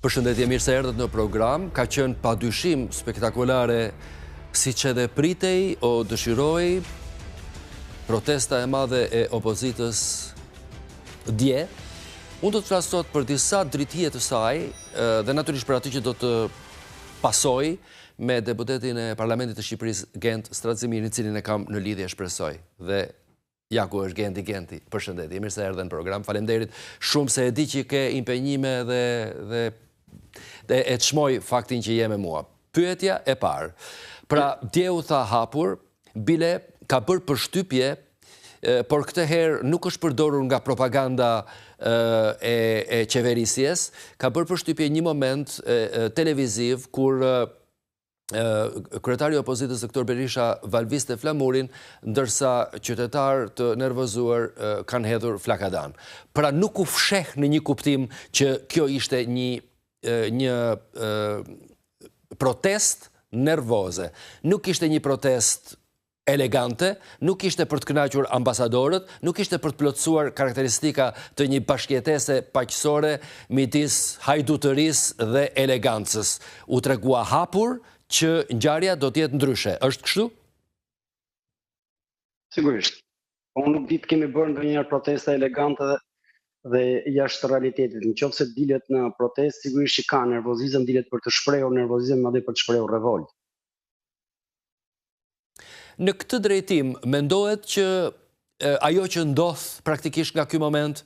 Përshëndetje, mirë se erdhët në program. Ka qenë padyshim spektakolare siç edhe pritej o dëshiroi protesta e madhe e opozitës dje. Unë do të flas sot për disa dritije të saj dhe natyrisht për atë që do të pasoj me deputetin e Parlamentit të Shqipërisë Gent Strazimirin, i cilin e kam në lidhje, shpresoj. Dhe ja ku është Genti. Përshëndetje, mirë se erdhe në program. Faleminderit shumë se e di që ke impenjime dhe e të shmoj faktin që je me mua. Pyetja e parë. Pra, dje u tha hapur, bile ka bërë përshtypje, por këtë herë nuk është përdorur nga propaganda e qeverisjes, ka bërë përshtypje një moment televiziv kur kryetari i opozitës Dr. Berisha valviste flamurin, ndërsa qytetarë të nervozuar kanë hedhur flakadan. Pra nuk u fsheh në një kuptim që kjo ishte një protest nervoze. Nuk ishte një protest elegante, nuk ishte për të kënaqur ambasadorët, nuk ishte për të plotësuar karakteristika të një bashkëjetese paqësore midis hajdutërisë dhe elegancës. U tregua hapur që ngjarja do të jetë ndryshe. Është kështu? Sigurisht. Unë nuk di të kemi bërë ndonjëherë protesta elegante dhe jashtë realitetit. Nëse dilet në protestë, sigurisht që ka nervozizëm, dilet për të shprehur nervozizëm, madje për të shprehur revolt. Në këtë drejtim, mendohet që ajo që ndodh praktikisht nga ky moment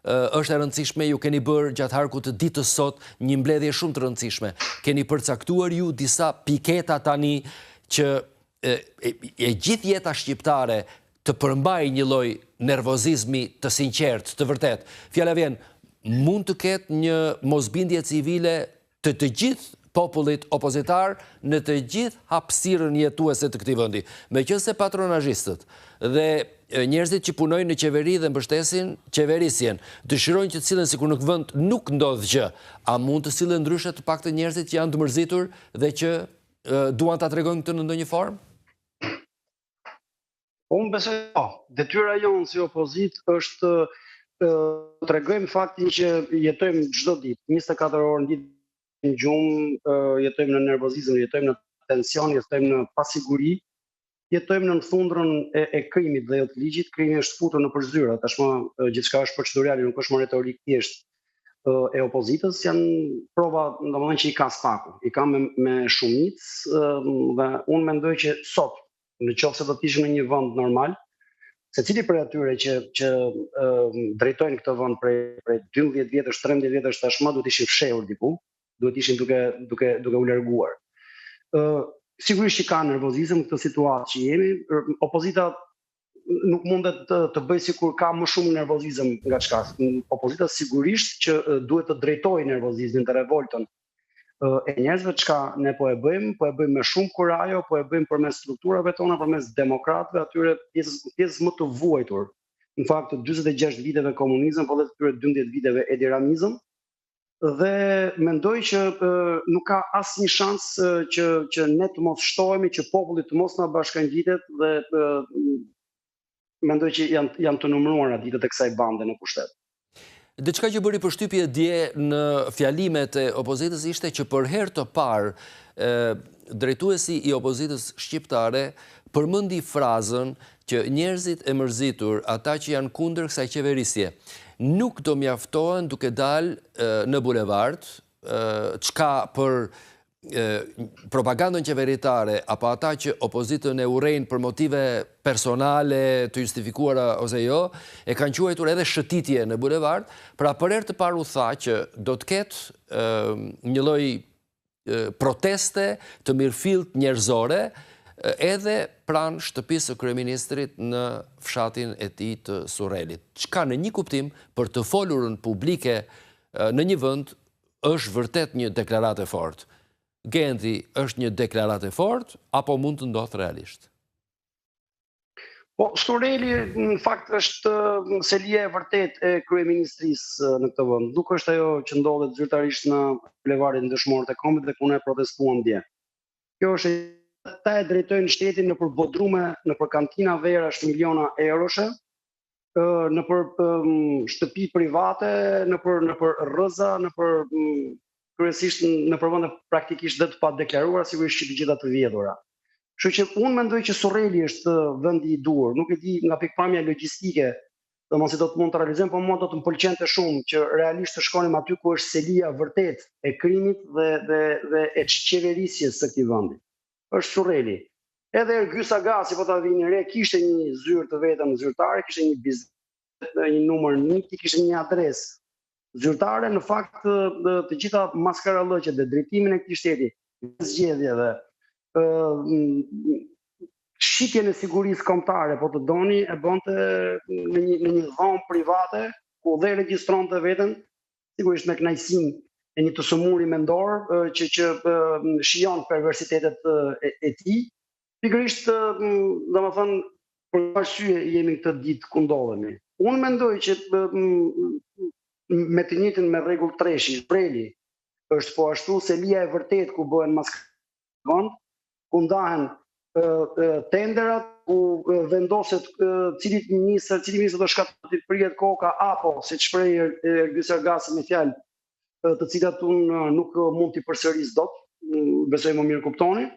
është e rëndësishme, ju keni bërë gjatë harkut të ditës sot një mbledhje shumë të rëndësishme. Keni përcaktuar ju disa piketa tani që e gjithë jeta shqiptare të përmbaj një lloj nervozizmi të sinqert, të vërtet. Fjala vjen, mund të ketë një mosbindje civile të gjithë popullit opozitar në të gjithë hapësirën jetuese të këtij vendi. Meqense patronazhistët dhe njerëzit që punojnë në qeveri dhe mbështesin qeverisjen dëshirojnë që të sillen sikur në vend nuk ndodh gjë, a mund të sillen ndryshe të paktën njerëzit që janë të mërzitur dhe që duan ta tregojnë këtë në ndonjë formë? Unë besoj, detyra jonë si opozitë është të tregojmë faktin që jetojmë çdo ditë, 24 orë në ditë në gjumë, jetojmë në nervozizëm, jetojmë në tension, jetojmë në pasiguri, jetojmë në thundrën e krimit dhe jo të ligjit. Krimi është futur në përzyra, tashmë gjithçka është procedurale, nuk është më retorik thjesht e opozitës, janë prova, domethënë që i ka spaku, i ka me shumicë dhe unë mendoj që sot, nëse do të ishim në një vend normal, secili prej atyre që drejtojnë këtë vend prej 12 vjetësh, 13 vjetësh tashmë duhet ishin fshehur diku, duhet ishin duke u larguar. Sigurisht që ka nervozizëm këtë situatë që jemi, opozita nuk mundet të bëjë sikur ka më shumë nervozizëm nga çka. Opozita sigurisht që duhet të drejtojë nervozizmin dhe revoltën e njerëzve. Çka ne po e bëjmë me shumë kurajo, po e bëjmë përmes strukturave tona, përmes demokratëve, atyre pjesës më të vuajtur. Në fakt, 46 viteve komunizëm, po dhe këtyre 12 viteve ediramizëm. Dhe mendoj që nuk ka asnjë shans që ne të mos shtohemi, që populli të mos na bashkangjitet dhe mendoj që janë të numëruara ditët e kësaj bande në pushtet. Diçka që bëri përshtypje dje në fjalimet e opozitës ishte që për herë të parë drejtuesi i opozitës shqiptare përmendi frazën që njerëzit e mërzitur, ata që janë kundër kësaj qeverisje, nuk do mjaftohen duke dalë në bulevard, çka për propagandën qeveritare apo ata që opozitën e urrejnë për motive personale të justifikuara ose jo, e kanë quajtur edhe shëtitje në bulevard. Pra për herë të parë u tha që do të ketë një lloj proteste të mirëfillt njerëzore edhe pranë shtëpisë së kryeministrit në fshatin e tij të Surrelit. Çka në një kuptim për të folurën publike në një vend është vërtet një deklaratë e fortë. Genti, është një deklaratë e fortë apo mund të ndodhë realisht? Po, Surreli në fakt është selia e vërtet e kryeministrisë në këtë vend. Nuk është ajo që ndodhet zyrtarisht në bulevardin Dëshmorët e Kombit dhe ku ne protestuam dje. Kjo është ata e drejtojnë shtetin nëpër bodrume, nëpër kantina verash miliona euroshe, nëpër shtëpi private, nëpër rrëza, nëpër kryesisht në përvende praktikisht dhe të padeklaruara, sigurisht që të gjitha të vjedhura. Kështu që unë mendoj që Surreli është vendi i duhur. Nuk e di nga pikpamja logjistike, domosdoshmë si do të mund të realizojmë, por mua do të më pëlqente shumë që realisht të shkonim aty ku është selia vërtet e krimit dhe e qeverisjes së këtij vendi. Është Surreli. Edhe Ergyll Sagasi, po ta vini re, kishte një zyrë të vetëm zyrtare, kishte një biznes, një numër NIK, kishte një adresë zyrtare. Në fakt të gjitha maskarallëqet dhe drejtimin e këtij shteti, zgjedhjeve, shitjen e sigurisë kombëtare, po të doni, e bënte në një dhomë private, ku dhe regjistronte veten, sigurisht me kënaqësinë e një të sëmuri mendor që shijon perversitetet e tij. Pikërisht, domethënë, për arsye jemi këtë ditë ku ndodhemi. Unë mendoj që me të njëjtën me rregull treshi, Surreli është po ashtu selia e vërtet ku bëhen maskë, ku ndahen tenderat, ku vendoset cili ministër do shkatërrohet të prihet koka, apo siç shpreh Ergyll Sagasi me fjalë të cilat unë nuk mund t'i përsëris dot, besoj më mirë kuptoni,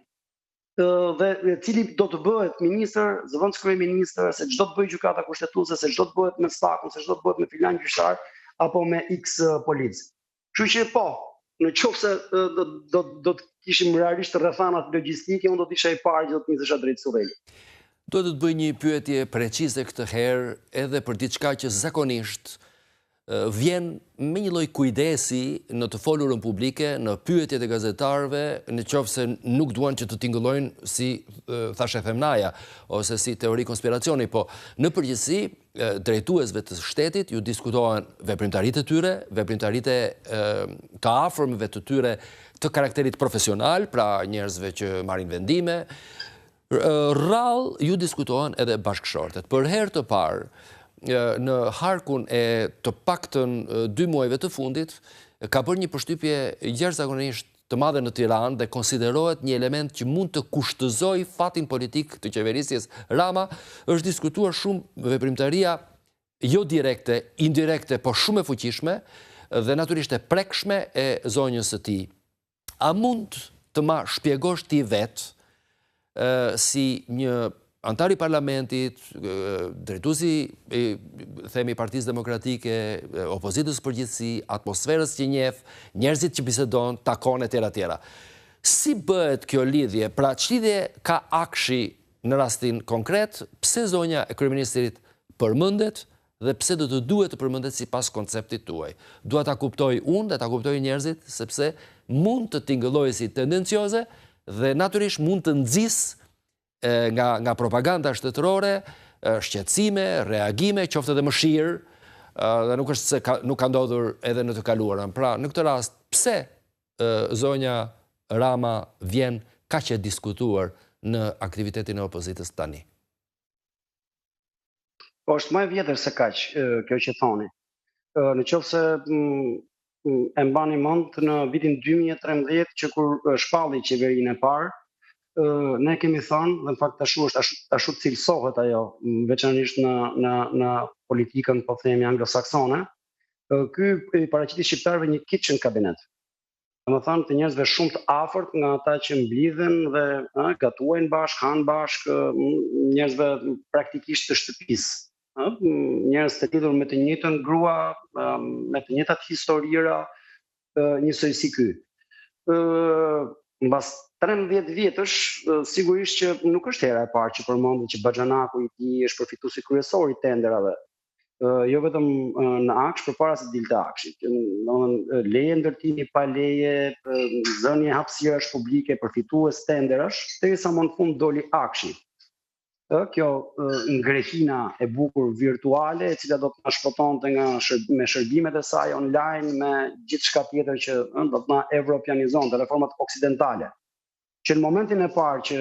dhe cili do të bëhet ministër, zëvendës kryeministër, se çdo të bëjë gjykata kushtetuese, se çdo të bëhet me Stakun, se çdo të bëhet me filan gjyqtar apo me X polic. Kështu që po, në qoftë se do të kishim realisht rrethanat logjistike, unë do të isha i parë që do të nisesha drejt Surrelit. Do të bëj një pyetje precize këtë herë edhe për diçka që zakonisht vjen me një lloj kujdesi në të folurën publike, në pyetjet e gazetarëve, në qoftë se nuk duan që të tingëllojnë si thashë Themnaja ose si teori konspiracioni, po në përgjithësi drejtuesve të shtetit ju diskutohen veprimtaritë e tyre, veprimtaritë të afërmëve të tyre të karakterit profesional, pra njerëzve që marrin vendime. Rrallë ju diskutohen edhe bashkëshortet. Për herë të parë, në harkun e të paktën 2 muajve të fundit, ka bërë një përshtypje jashtëzakonisht të madhe në Tiranë dhe konsiderohet një element që mund të kushtëzoj fatin politik të qeverisjes Rama. Është diskutuar shumë veprimtaria jo direkte, indirekte, por shumë e fuqishme dhe natyrisht e prekshme e zonjës së tij. A mund të ma shpjegosh ti vetë si një antar i parlamentit, drejtuesi themi Partisë Demokratike, opozitës përgjithësi, atmosferës që njeh, njerëzit që bisedon, takon etj. Si bëhet kjo lidhje? Pra, ç'lidhje ka akshi në rastin konkret? Pse zonja e kryeministrit përmendet dhe pse do të duhet të përmendet sipas konceptit tuaj? Dua ta kuptoj unë dhe ta kuptojnë njerëzit, sepse mund të tingëllojë si tendencioze dhe natyrisht mund të nxjisë nga propaganda shtetërore, shqetësime, reagime, qoftë edhe mëshirë, dhe nuk është se nuk ka ndodhur edhe në të kaluarën. Pra, në këtë rast, pse zonja Rama vjen kaq e diskutuar në aktivitetin e opozitës tani? Po është më e vjetër se kaq, kjo që thoni. Në qoftë se e mbani mend në vitin 2013 që kur shpalli qeverinë e parë, ne kemi thënë, dhe në fakt ashtu cilësohet ajo, veçanërisht në politikën, po themi anglosaksone, ky i paraqiti shqiptarëve një kitchen cabinet. Domethënë të njerëzve shumë të afërt nga ata që mblidhen dhe gatuajnë bashkë, hanë bashkë, njerëzve praktikisht të shtëpisë. Njerëz të lidhur me të njëjtën grua, me të njëjtat historira, njësoj si ky. Mbas 13 vjetësh, sigurisht që nuk është hera e parë që përmendet që Baxhanaku i tij është përfituesi kryesor i tenderave. Jo vetëm në Aksh, përpara se dilte Akshi. Domethënë leje ndërtimi pa leje, zënje hapësirash publike, përfitues tenderash, derisa më në fund doli Akshi. Kjo ngrehina e bukur virtuale, e cila do të na shpëtonte me shërbimet e saj online, me gjithçka tjetër që do të na evropianizonte, reformat oksidentale. Që në momentin e parë që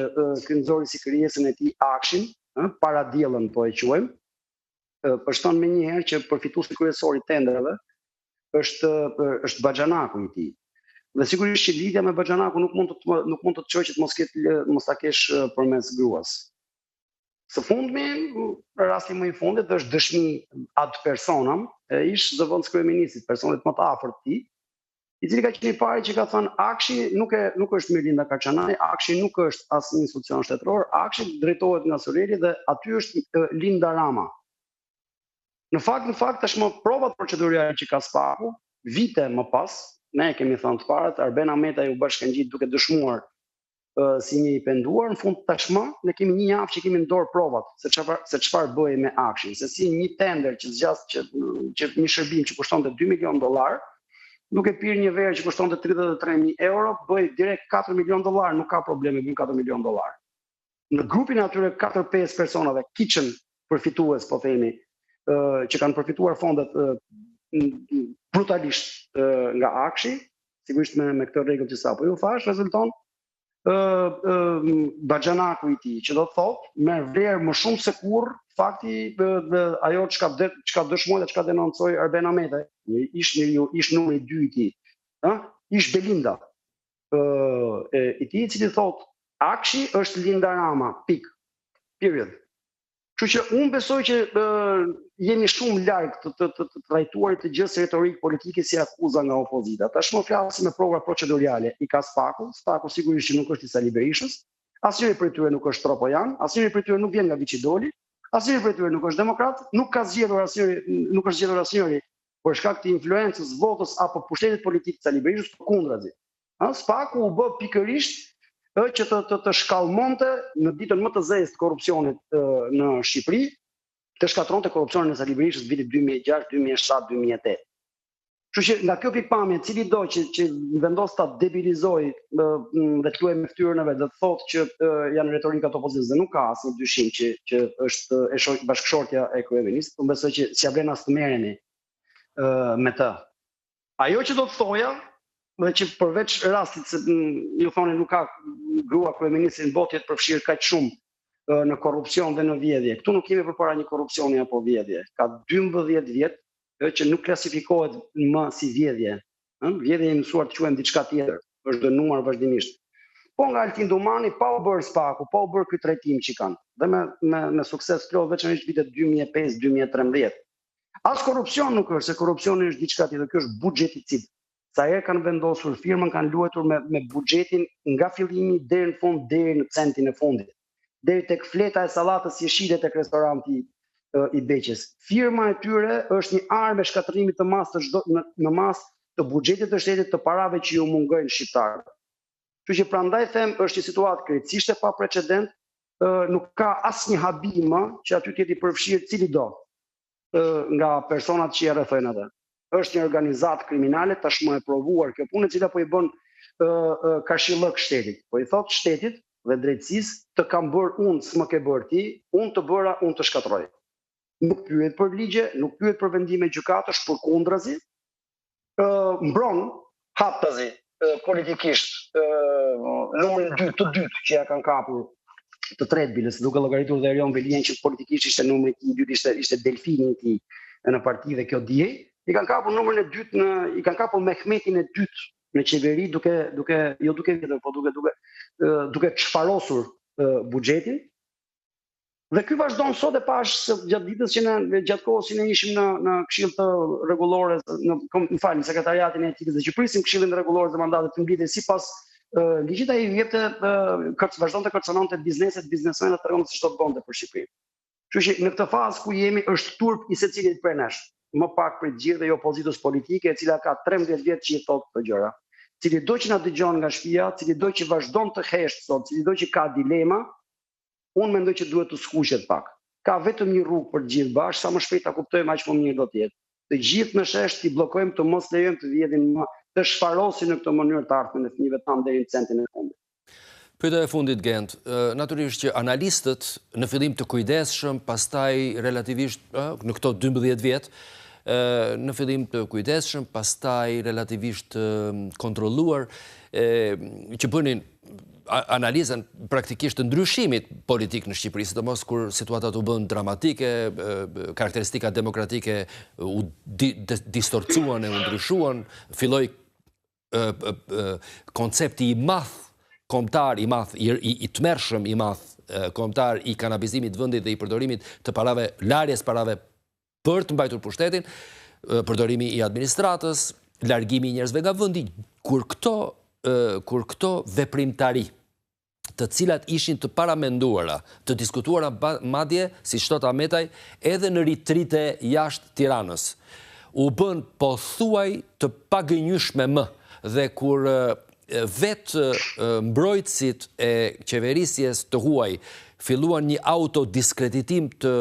ky nxori si krijesën e tij Akshin, para diellën po e quajmë, përshton me njëherë që përfituesi kryesor i tenderave është Baxhanaku i tij. Dhe sigurisht që lidhja me Baxhanaku nuk mund të çojë që mos ta kesh përmes gruas. Së fundmi, rasti më i fundit është dëshmi ad personam, ish zëvendës kryeministit, personit më të afërt tij, i cili ka qenë i pari që ka thënë Akshi nuk është Mirlinda Kaçanaj, Akshi nuk është asnjë institucion shtetëror, Akshi drejtohet nga Surreli dhe aty është Linda Rama. Në fakt tashmë provat procedurale që ka Spaku, vite më pas, ne kemi thënë të parët, Arben Ahmetaj u bashkangjit duke dëshmuar si një i penduar, në fund tashmë ne kemi një javë që kemi në dorë provat se çfarë bëhej me Akshin, se si një tender që zgjas që një shërbim që kushtonte $2 milion, duke pirë një verë që kushtonte €33.000, bëj direkt $4 milion, nuk ka probleme me $4 milion. Në grupin e atyre 4-5 personave, kitchen përfitues, po themi, që kanë përfituar fondet brutalisht nga Akshi, sigurisht me këtë rregull që sapo ju thash, rezulton Baxhanaku i tij, që do të thotë merr vlerë më shumë se kurrë fakti ajo çka dëshmoi dhe çka denoncoi Arben Ahmetaj, ish numri 2 i tij, ish Belinda i tij, i cili thotë Akshi është Linda Rama, pik, period. Kështu që unë besoj që jemi shumë larg të trajtuarit të gjë si retorikë politike si akuza nga opozita. Tashmë flasim me prova procedurale. I ka Spaku sigurisht që nuk është i Sali Berishës, asnjëri prej tyre nuk është Tropojan, asnjëri prej tyre nuk vjen nga Viçidoli, asnjëri prej tyre nuk është demokrat, nuk është zgjedhur asnjëri për shkak të influencës, votës apo pushtetit politik të Sali Berishës, përkundrazi. Spaku u bë pikërisht që të shkallmonte në ditën më të zezë të korrupsionit në Shqipëri, të shkatronte korrupsionin e Sali Berishës vitit 2006, 2007, 2008. Kështu që nga kjo pikpamje, cili do që vendos ta debilizojë dhe të luajë me fytyrën e vet, do të thotë që janë retorikat opozitës dhe nuk ka asnjë dyshim që është bashkëshortja e kryeministit, unë besoj që s'ja vlen as të merreni me të. Ajo që do të thoja, dhe që përveç rastit se ju thoni nuk ka grua kryeministi në botë të përfshirë kaq shumë në korrupsion dhe në vjedhje. Këtu nuk kemi përpara një korrupsioni apo vjedhje. Ka 12 vjet që nuk klasifikohet më si vjedhje. Vjedhje e mësuar të quajmë diçka tjetër, është dënuar vazhdimisht. Po nga Altin Domani pa u bërë Spaku, pa u bërë ky trajtim që kanë. Dhe me sukses plot veçanërisht vitet 2005-2013. As korrupsion nuk është, se korrupsioni është diçka tjetër, ky është buxheticid. Sa herë kanë vendosur firmën, kanë luajtur me buxhetin nga fillimi deri në fund, deri në centin e fundit. Deri tek fleta e sallatës jeshile tek restoranti i Beqes. Firma e tyre është një armë shkatërrimit të masë të buxhetit të shtetit, të parave që ju mungojnë shqiptarëve. Kështu që prandaj them është një situatë krejtësisht e paprecedent, nuk ka asnjë habim që aty të jetë i përfshirë cili do nga personat që i rrethojnë atë. Është një organizatë kriminale tashmë e provuar kjo punë, e cila po i bën kashillëk shtetit. Po i thot shtetit dhe drejtësisë të kam bërë unë, s'më ke bërë ti, unë të bëra, unë të shkatroj. Nuk pyet për ligje, nuk pyet për vendime gjykatësh, përkundrazi, mbron haptazi politikisht numrin 2 të dytë që ja kanë kapur të tretë bilës, duke llogaritur dhe Erion Velien që politikisht ishte numri i dytë, ishte delfini i tij në parti dhe kjo diej. I kanë kapur numrin e dytë i kanë kapur Mehmetin e dytë në qeveri duke çfarosur buxhetin. Dhe ky vazhdon sot e pash gjatë ditës që ne gjatë kohës që ne ishim në Këshill të Rregullore, në sekretariatin e etikës dhe që prisim Këshillin Rregullor të mandatit të mbitet sipas ligjit, ai jepte vazhdonte kërcënonte biznesmenët tregonte se ç'do të bënte për Shqipërinë. Kështu që në këtë fazë ku jemi është turp i secilit prej nesh. Më pak për të gjithë dhe opozitës politike, e cila ka 13 vjet që i thotë këto gjëra. Cili do që na dëgjon nga shtëpia, cili do që vazhdon të heshtë sot, cili do që ka dilema, unë mendoj që duhet të skuqet pak. Ka vetëm një rrugë për të gjithë bashkë, sa më shpejt ta kuptojmë aq më mirë do të jetë. Të gjithë në shesh t'i bllokojmë, të mos lejojmë të vjedhin më, të shfarosin në këtë mënyrë të ardhmen e fëmijëve tanë deri në centin e fundit. Pyetja e fundit, Gent, natyrisht që analistët në fillim të kujdesshëm, pastaj relativisht në këto 12 vjet, në fillim të kujdesshëm, pastaj relativisht kontrolluar, që bënin analizën praktikisht të ndryshimit politik në Shqipëri, sidomos kur situatat u bën dramatike, karakteristikat demokratike u distorcuan e u ndryshuan, filloi koncepti i madh kombëtar, i madh, i tmerrshëm, i madh kombëtar i kanabizimit të vendit dhe i përdorimit të parave, larjes parave për të mbajtur pushtetin, përdorimi i administratës, largimi i njerëzve nga vendi, kur këto veprimtari, të cilat ishin të paramenduara, të diskutuara madje, si thot Ahmetaj, edhe në ritrite jashtë Tiranës, u bën pothuaj të pagënjyshme më, dhe kur vetë mbrojtësit e qeverisjes të huaj filluan një autodiskreditim të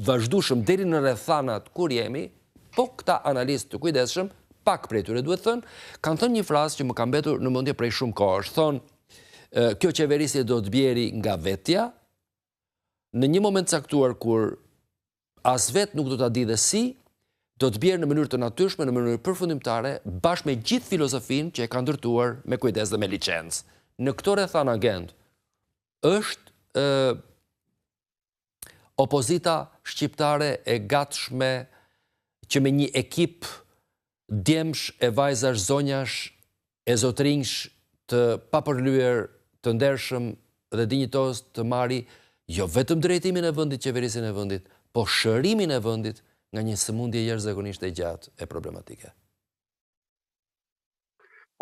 vazhdueshëm deri në rrethanat kur jemi, po këta analistë të kujdesshëm, pak prej tyre duhet thënë, kanë thënë një frazë që më ka mbetur në mendje prej shumë kohësh, thonë, kjo qeverisje do të bjeri nga vetja, në një moment caktuar kur as vetë nuk do ta di dhe si, do të bjerë në mënyrë të natyrshme, në mënyrë përfundimtare, bashkë me gjithë filozofinë që e ka ndërtuar me kujdes dhe me licencë. Në këto rrethan agent, është opozita shqiptare e gatshme që me një ekip djemsh e vajzash, zonjash, e zotrinjsh të papërlyer, të ndershëm dhe dinjitos të marri jo vetëm drejtimin e vendit, qeverisin e vendit, po shërimin e vendit nga një sëmundje jashtëzakonisht e gjatë e problematike.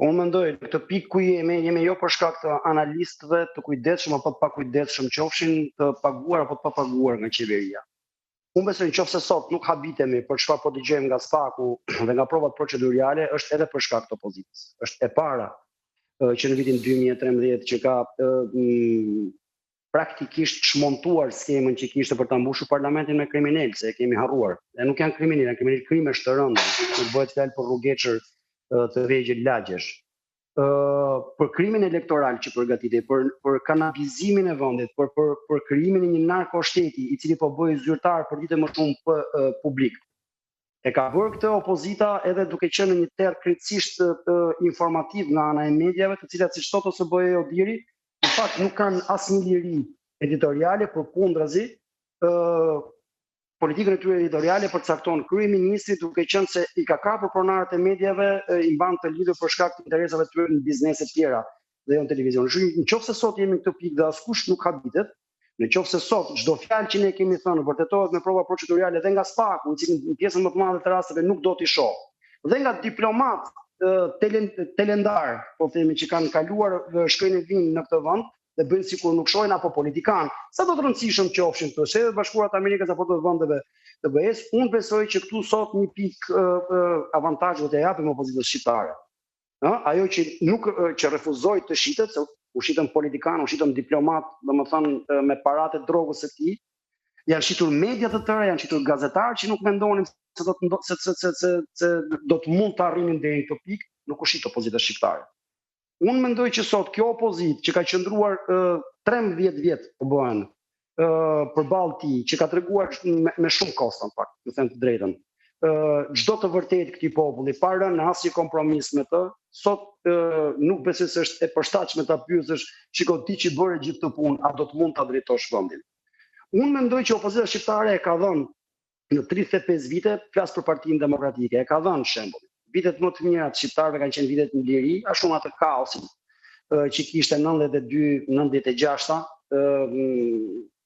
Unë mendoj, në këtë pikë ku jemi jo për shkak të analistëve të kujdesshëm apo të pakujdesshëm, qofshin të paguar apo të papaguar nga qeveria. Unë besoj nëse sot nuk habitemi për çfarë po dëgjojmë nga SPAK-u dhe nga provat procedurale, është edhe për shkak të opozitës. Është e para që në vitin 2013 që ka praktikisht çmontuar skemën që kishte për ta mbushur parlamentin me kriminal, se e kemi harruar. E nuk janë kriminal, janë kriminal krimesh të rënda, kur bëhet fjalë për rrugëçër të vegjël lagjesh. Për krimin elektoral që përgatitej, për kanabizimin e vendit, për krijimin e një narkoshteti i cili po bëhej zyrtar për ditë më shumë publik. E ka bërë këtë opozita edhe duke qenë në një terr krejtësisht informativ nga ana e mediave, të cilat siç thotë ose BE Odiri, në fakt nuk kanë asnjë liri editoriale, përkundrazi, politikën e tyre editoriale përcakton kryeministri, duke qenë se i ka kapur pronarët e mediave, i mban të lidhur për shkak të interesave të tyre në biznese të tjera dhe jo në televizion. Nëse sot jemi në këtë pikë dhe askush nuk habitet, nëse sot çdo fjalë që ne kemi thënë vërtetohet me prova procedurale dhe nga SPAK-u, i cili në pjesën më të madhe të rasteve nuk do t'i shoh, dhe nga diplomat telendar, po themi që kanë kaluar shkojnë e vinë në këtë vend dhe bëjnë sikur nuk shohin apo politikan, sa do të rëndësishëm qofshin këto Shtetet Bashkuara të Amerikës apo të vendeve të BE-s, unë besoj që këtu sot një pikë avantazh do t'ia japim opozitës shqiptare. Ajo që nuk që refuzoi të shitet, se u shitën politikan, u shitën diplomat, domethënë me paratë drogës së tij, janë shitur media të tëra, janë shitur gazetarë që nuk mendonin se do të mund të arrinin deri në këtë pikë, nuk u shit opozita shqiptare. Unë mendoj që sot kjo opozitë që ka qëndruar 13 vjet po bëhen përballë tij, që ka treguar me shumë kosta në fakt, të them të drejtën. Çdo të vërtetë këtij populli, pa rënë asnjë kompromis me të, sot nuk besoj se është e përshtatshme ta pyesësh, shiko ti që bëre gjithë këtë punë, a do të mund ta drejtosh vendin? Unë mendoj që opozita shqiptare e ka dhënë në 35 vite, flas për Partinë Demokratike, e ka dhënë shembull. Vitet më të mira të shqiptarëve kanë qenë vitet në liri, a shumë atë kaosin që kishte 92-96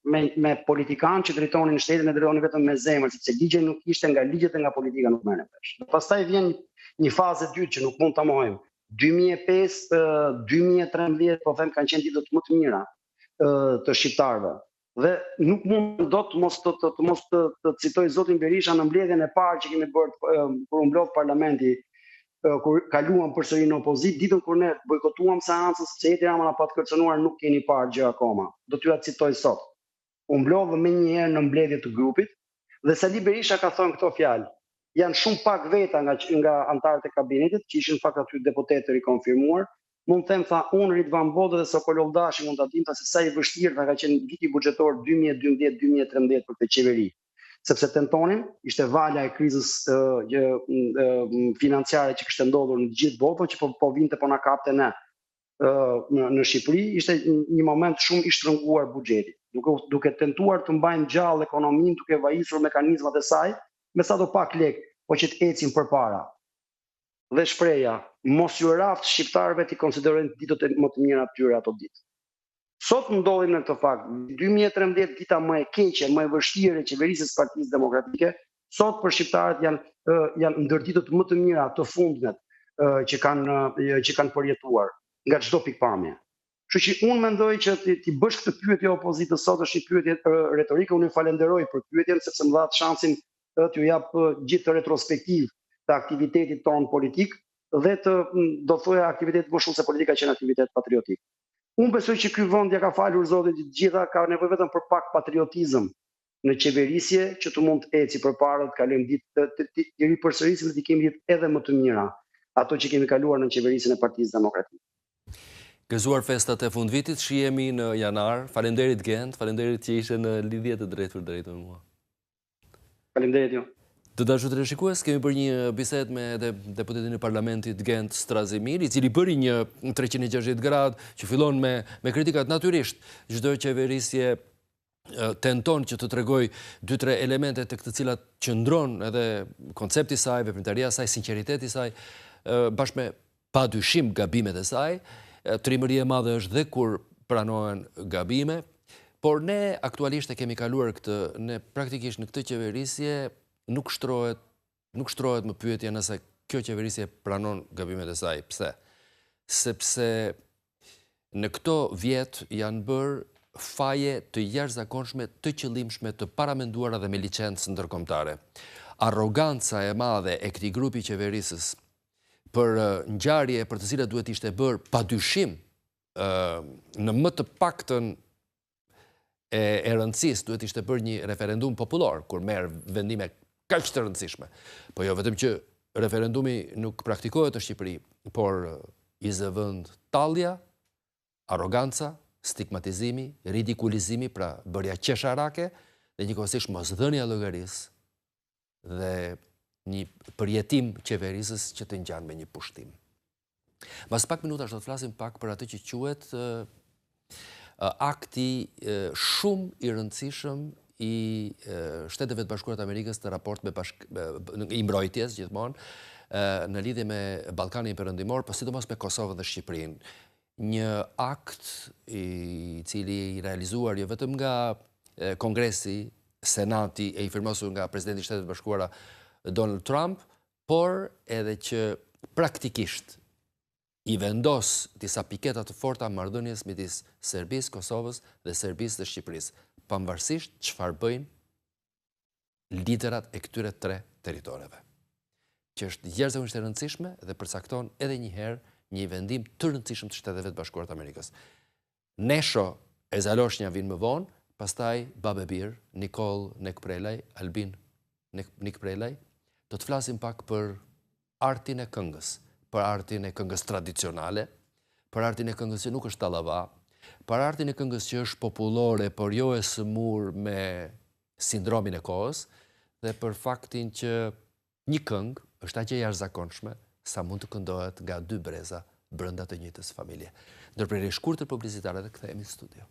me politikanë që drejtonin shtetin e drejtonin vetëm me zemër, sepse ligje nuk ishte nga ligjet e nga politika nuk merren vesh. Pastaj vjen një fazë e dytë që nuk mund ta mohojmë. 2005, 2013, po them kanë qenë ditët më të mira të shqiptarëve. Dhe nuk mund do të mos të citoj zotin Berisha në mbledhjen e parë që kemi bërë kur u mblodh parlamenti, kur kaluam përsëri në opozitë, ditën kur ne bojkotuam seancën sepse Edi Rama na pa të kërcënuar, nuk keni parë gjë akoma. Do t'ju citoj sot. U mblodhëm menjëherë në mbledhje të grupit dhe Sali Berisha ka thënë këto fjalë. Janë shumë pak veta nga antarët e kabinetit, që ishin fakt aty deputetë të rikonfirmuar. Mund të them, tha, unë Ridvan Bodë dhe Sokolov Dashi mund ta dimta se sa i vështirë ka qenë viti buxhetor 2012-2013 për këtë qeveri. Sepse tentonin, ishte vala e krizës financiare që kishte ndodhur në gjithë botën, që po vinte po na kapte ne në Shqipëri, ishte një moment shumë i shtrënguar buxheti. Duke tentuar të mbajnë gjallë ekonominë, duke vajisur mekanizmat e saj, me sa do pak lek, po që të ecin përpara. Dhe shpreja, mos ju raft shqiptarëve të konsiderojnë ditët më të mira të tyre ato ditë. Sot ndodhim në këtë fakt, 2013 dita më e keqe, më e vështirë e qeverisjes Partisë Demokratike, Sot për shqiptarët janë ndërditët më të mira të fundmet që kanë përjetuar nga çdo pikpamje. Kështu që unë mendoj që ti bësh këtë pyetje opozitës sot është një pyetje retorike, unë ju falenderoj për pyetjen sepse më dha shansin t'ju jap gjithë retrospektiv të aktivitetit ton politik dhe do thoya aktivitetit më shumë se politika që në aktivitet patriotik. Unë besoj që ky vend ja ka falur Zotit të gjitha, ka nevojë vetëm për pak patriotizëm në qeverisje që të mund të eci përpara të kalojmë ditë të ripërsërisim dhe të kemi ditë edhe më të mira ato që kemi kaluar në qeverisjen e Partisë Demokratike. Gëzuar festat e fundvitit, shihemi në janar. Faleminderit Gent, faleminderit që ishe në lidhje të drejtë për drejtë me mua. Faleminderit ju. Të dashur teleshikues, kemi bërë një bisedë me deputetin e Parlamentit Gent Strazimir, i cili bëri një 360 gradë që fillon me kritikat. Natyrisht, çdo qeverisje tenton që të tregoj 2-3 elemente të këtë cilat qëndron edhe koncepti saj, veprimtaria saj, sinqeriteti saj, bashkë me padyshim gabimet e saj. Trimëri e madhe është dhe kur pranohen gabime, por ne aktualisht e kemi kaluar këtë, ne praktikisht në këtë qeverisje nuk shtrohet më pyetja nëse kjo qeverisje pranon gabimet e saj. Pse? Sepse në këto vjet janë bërë faje të jashtëzakonshme, të qëllimshme, të paramenduara dhe me licencë ndërkombëtare. Arroganca e madhe e këtij grupi qeverisës për ngjarje për të cilat duhet ishte bërë padyshim në më të paktën e rëndësisë duhet ishte bërë një referendum popullor kur merr vendime kaq të rëndësishme. Po jo vetëm që referendumi nuk praktikohet në Shqipëri, por i zëvend tallja, arroganca, stigmatizimi, ridikulizimi, pra bërja qesharake dhe njëkohësisht mosdhënia llogarisë dhe një përjetim qeverisës që të ngjan me një pushtim. Pas pak minutash do të flasim pak për atë që quhet akti shumë i rëndësishëm i Shteteve të Bashkuara të Amerikës të raport i mbrojtjes gjithmonë në lidhje me Ballkanin Perëndimor, por sidomos me Kosovën dhe Shqipërinë. Një akt i cili i realizuar jo vetëm nga Kongresi, Senati e i firmosur nga presidenti i Shtetit të Bashkuara Donald Trump, por edhe që praktikisht i vendos disa piketa të forta marrëdhënies midis Serbisë, Kosovës dhe Serbisë dhe Shqipërisë, pavarësisht çfarë bëjnë liderat e këtyre 3 territoreve. Që është jashtëzakonisht e rëndësishme dhe përcakton edhe një herë një vendim të rëndësishëm të Shteteve të Bashkuara të Amerikës. Nesho e Zaloshnja vinë më vonë, pastaj Babe Bir, Nikol Nekprelaj, Albin Nikprelaj, do të flasim pak për artin e këngës, për artin e këngës tradicionale, për artin e këngës që nuk është tallava, për artin e këngës që është popullore, por jo e sëmur me sindromin e kohës, dhe për faktin që një këngë është aq e jashtëzakonshme sa mund të këndohet nga 2 breza brenda të njëjtës familje. Ndërprerje shkurtër publicitare dhe kthehemi në studio.